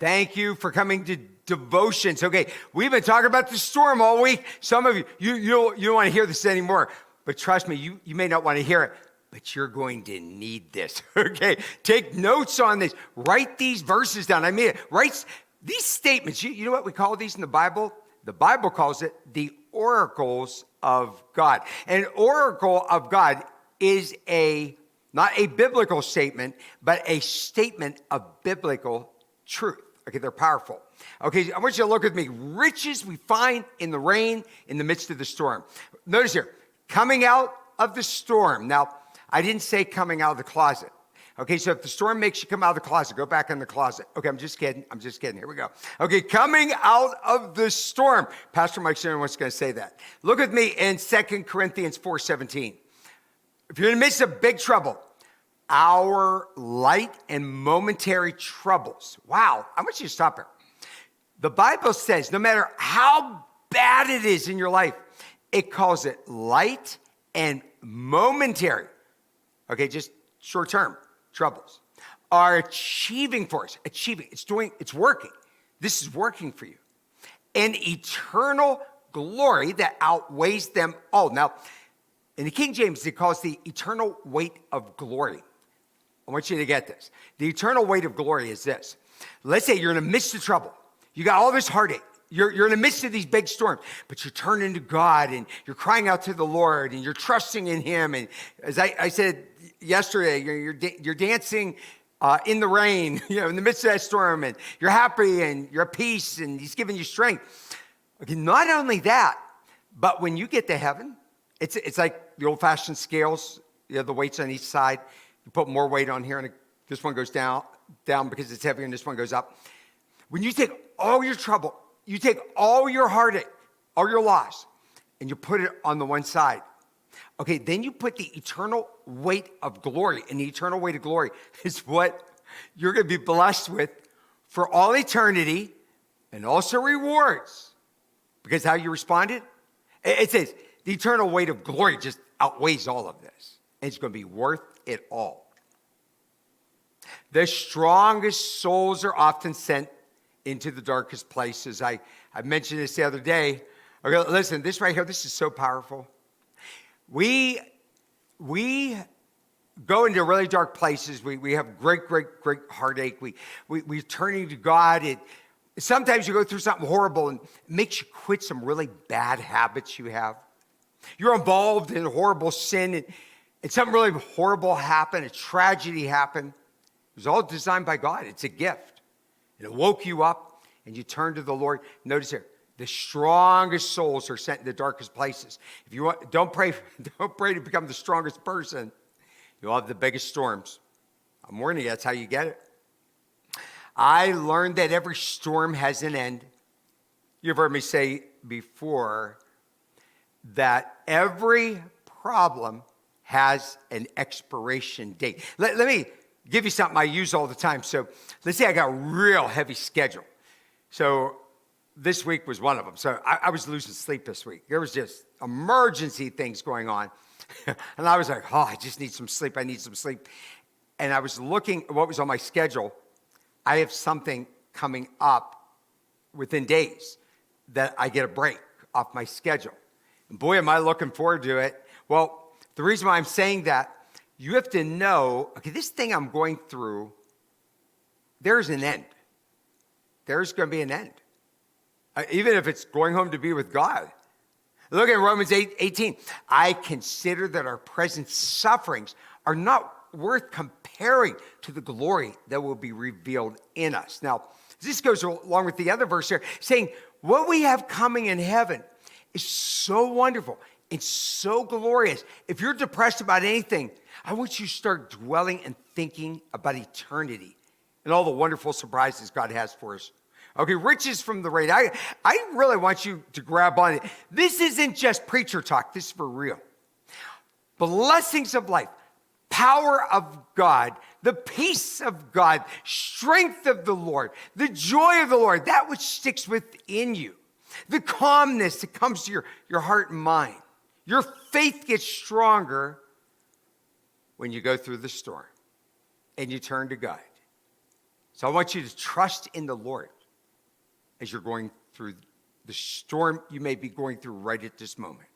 Thank you for coming to devotions. Okay, we've been talking about the storm all week. Some of you don't want to hear this anymore, but trust me, you may not want to hear it, but you're going to need this. Okay, take notes on this. Write these verses down. I mean, write these statements. You know what we call these in the Bible? The Bible calls it the oracles of God. An oracle of God is not a biblical statement, but a statement of biblical truth. Okay, they're powerful. Okay, I want you to look with me. Riches we find in the rain in the midst of the storm. Notice here, coming out of the storm. Now, I didn't say coming out of the closet. Okay, so if the storm makes you come out of the closet, go back in the closet. Okay, I'm just kidding. Here we go. Okay, coming out of the storm. Pastor Mike Sherman was going to say that. Look with me in 2 Corinthians 4:17. If you're in the midst of big trouble, our light and momentary troubles. Wow, I want you to stop here. The Bible says no matter how bad it is in your life, it calls it light and momentary. Okay, just short-term troubles are achieving for us. It's working. This is working for you. An eternal glory that outweighs them all. Now, in the King James, it calls the eternal weight of glory. I want you to get this. The eternal weight of glory is this. Let's say you're in the midst of trouble. You got all this heartache. You're in the midst of these big storms, but you're turning to God and you're crying out to the Lord and you're trusting in Him. And as I said yesterday, you're dancing in the rain, in the midst of that storm, and you're happy and you're at peace and He's giving you strength. Okay, not only that, but when you get to heaven, it's like the old-fashioned scales. The weights on each side. You put more weight on here, and this one goes down because it's heavier, and this one goes up. When you take all your trouble, you take all your heartache, all your loss, and you put it on the one side. Okay, then you put the eternal weight of glory, and the eternal weight of glory is what you're going to be blessed with for all eternity, and also rewards. Because how you responded? It says the eternal weight of glory just outweighs all of this. And it's going to be worth it all. The strongest souls are often sent into the darkest places. I mentioned this the other day. Okay, listen, this right here, this is so powerful. We go into really dark places. We have great heartache. We're turning to God. Sometimes you go through something horrible and it makes you quit some really bad habits you have. You're involved in horrible sin and something really horrible happened, a tragedy happened. It was all designed by God. It's a gift. And it woke you up and you turned to the Lord. Notice here, the strongest souls are sent in the darkest places. If you want, don't pray to become the strongest person. You'll have the biggest storms. I'm warning you, that's how you get it. I learned that every storm has an end. You've heard me say before that every problem has an expiration date. Let me give you something I use all the time. So let's say I got a real heavy schedule. So this week was one of them. So I was losing sleep this week. There was just emergency things going on. And I was like, I just need some sleep. I need some sleep. And I was looking at what was on my schedule. I have something coming up within days that I get a break off my schedule. And boy, am I looking forward to it. Well, the reason why I'm saying that, you have to know, okay, this thing I'm going through, there's an end. There's going to be an end. Even if it's going home to be with God. Look at Romans 8:18. I consider that our present sufferings are not worth comparing to the glory that will be revealed in us. Now, this goes along with the other verse here, saying what we have coming in heaven is so wonderful. It's so glorious. If you're depressed about anything, I want you to start dwelling and thinking about eternity and all the wonderful surprises God has for us. Okay, riches from the rain. I really want you to grab on it. This isn't just preacher talk. This is for real. Blessings of life, power of God, the peace of God, strength of the Lord, the joy of the Lord, that which sticks within you, the calmness that comes to your heart and mind. Your faith gets stronger when you go through the storm and you turn to God. So I want you to trust in the Lord as you're going through the storm you may be going through right at this moment.